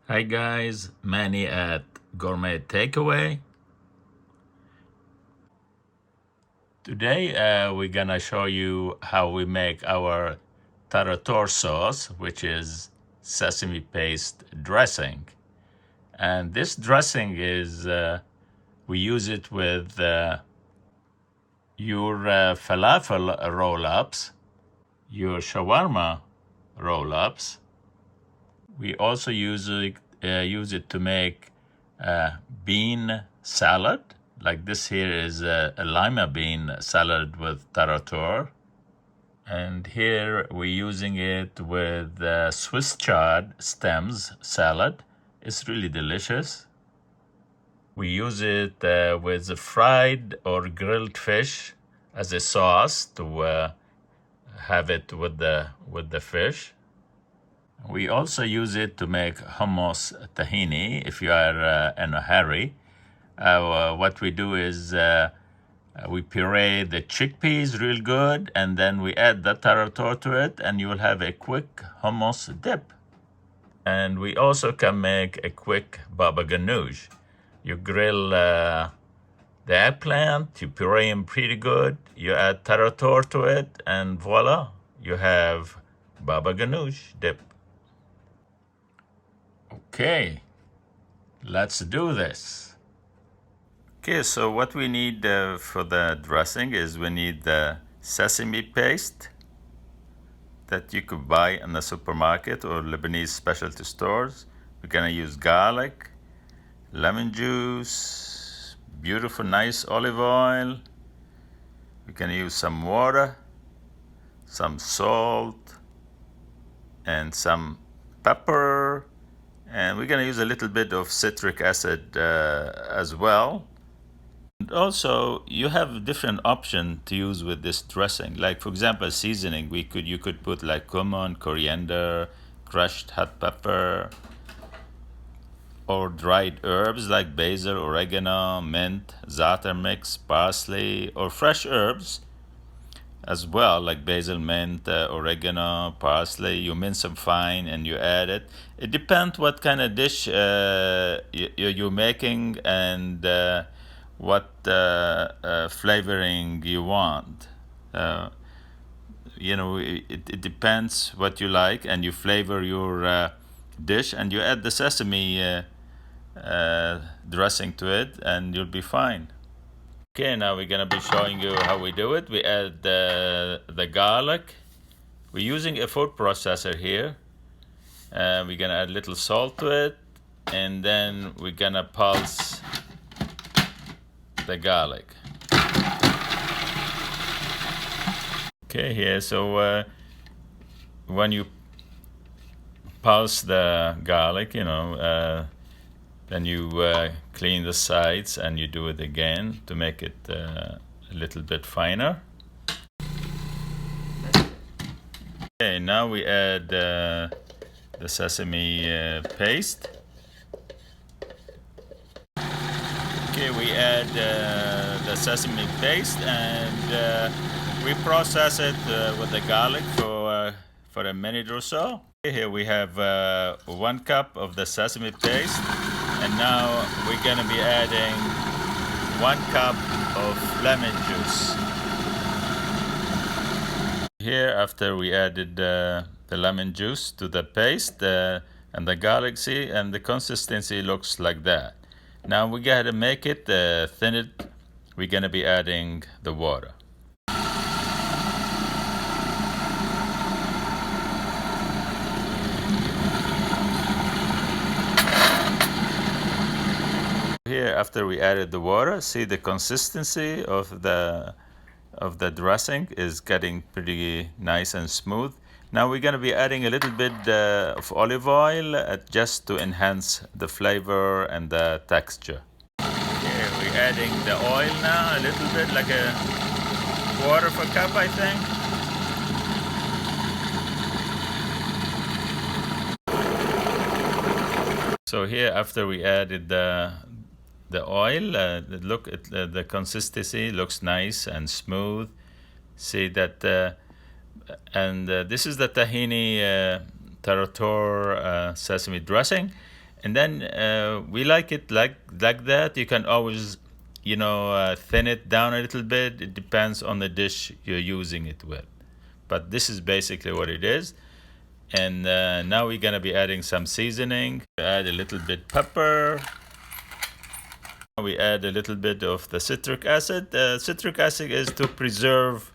Hi guys, Manny at Gourmet Takeaway. Today we're gonna show you how we make our Tarator sauce, which is sesame paste dressing. And this dressing is, we use it with your falafel roll-ups, your shawarma roll-ups. We also use it to make bean salad. Like this here is a lima bean salad with Tarator. And here we're using it with Swiss chard stems salad. It's really delicious. We use it with the fried or grilled fish as a sauce to have it with the fish. We also use it to make hummus tahini if you are in a hurry. What we do is we puree the chickpeas real good, and then we add the tarator to it, and you will have a quick hummus dip. And we also can make a quick baba ganoush. You grill the eggplant, you puree them pretty good, you add tarator to it, and voila, you have baba ganoush dip. Okay, let's do this. Okay, so what we need for the dressing is we need the sesame paste that you could buy in the supermarket or Lebanese specialty stores. We're gonna use garlic, lemon juice, beautiful nice olive oil. We're gonna use some water, some salt, and some pepper. And we're gonna use a little bit of citric acid as well. And also, you have different options to use with this dressing. Like for example, seasoning, you could put like cumin, coriander, crushed hot pepper, or dried herbs like basil, oregano, mint, za'atar mix, parsley, or fresh herbs as well, like basil, mint, oregano, parsley. You mince them fine and you add it. It depends what kind of dish you're making and what flavoring you want. It depends what you like, and you flavor your dish, and you add the sesame dressing to it, and you'll be fine. Okay, now we're gonna be showing you how we do it. We add the garlic. We're using a food processor here. We're gonna add a little salt to it, and then we're gonna pulse the garlic. Okay, here, so when you pulse the garlic, then you clean the sides and you do it again to make it a little bit finer. Okay, now we add the sesame paste. Okay, we add the sesame paste and we process it with the garlic for a minute or so. Okay, here we have 1 cup of the sesame paste. And now we're gonna be adding 1 cup of lemon juice. Here, after we added the lemon juice to the paste and the garlic, see, and the consistency looks like that. Now we gotta make it thin it. We're gonna be adding the water. Here, after we added the water, see the consistency of the dressing is getting pretty nice and smooth. Now we're going to be adding a little bit of olive oil just to enhance the flavor and the texture. Here we're adding the oil now, a little bit, like a 1/4 cup, I think. So here, after we added the oil, the consistency looks nice and smooth. See that, and this is the tahini Tarator sesame dressing, And then we like it like that. You can always, thin it down a little bit. It depends on the dish you're using it with. But this is basically what it is. And now we're gonna be adding some seasoning. Add a little bit pepper. We add a little bit of the citric acid. Citric acid is to preserve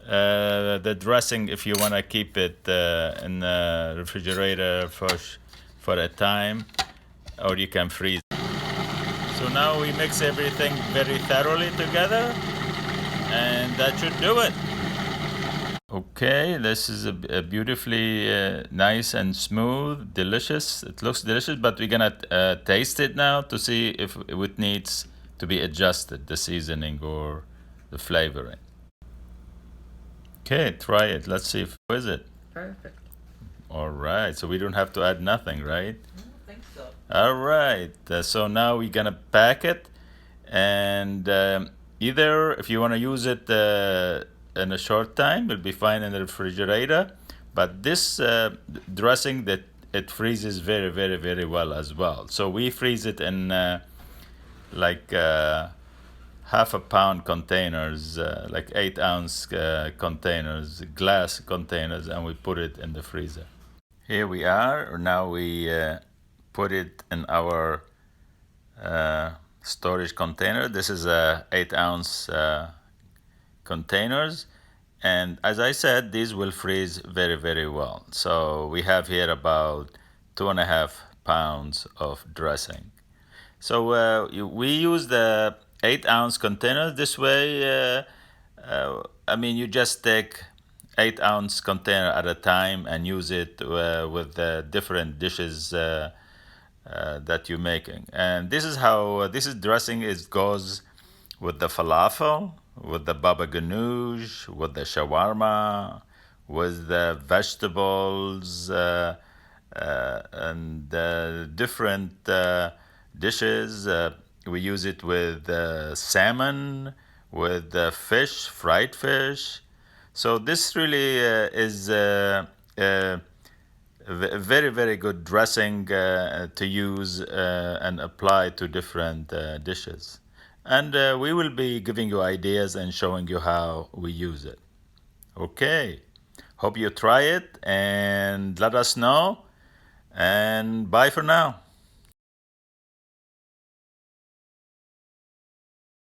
the dressing if you want to keep it in the refrigerator for a time, or you can freeze. So now we mix everything very thoroughly together, and that should do it. Okay, this is a beautifully nice and smooth, delicious. It looks delicious, but we're gonna taste it now to see if it needs to be adjusted, the seasoning or the flavoring. Okay, try it. Let's see if is it. Perfect. All right, so we don't have to add nothing, right? I don't think so. All right, so now we're gonna pack it, and either if you want to use it in a short time, it'll be fine in the refrigerator. But this dressing, that it freezes very, very, very well as well. So we freeze it in like half a pound containers, like 8-ounce containers, glass containers, and we put it in the freezer. Here we are. Now we put it in our storage container. This is a 8-ounce containers, and as I said, these will freeze very, very well. So we have here about 2.5 pounds of dressing. So we use the 8-ounce container this way. You just take 8-ounce container at a time and use it with different dishes that you're making. And this is how this dressing goes with the falafel, with the baba ganoush, with the shawarma, with the vegetables and different dishes. We use it with salmon, with fish, fried fish. So this really is a very, very good dressing to use and apply to different dishes. And we will be giving you ideas and showing you how we use it. Okay, hope you try it and let us know. And bye for now.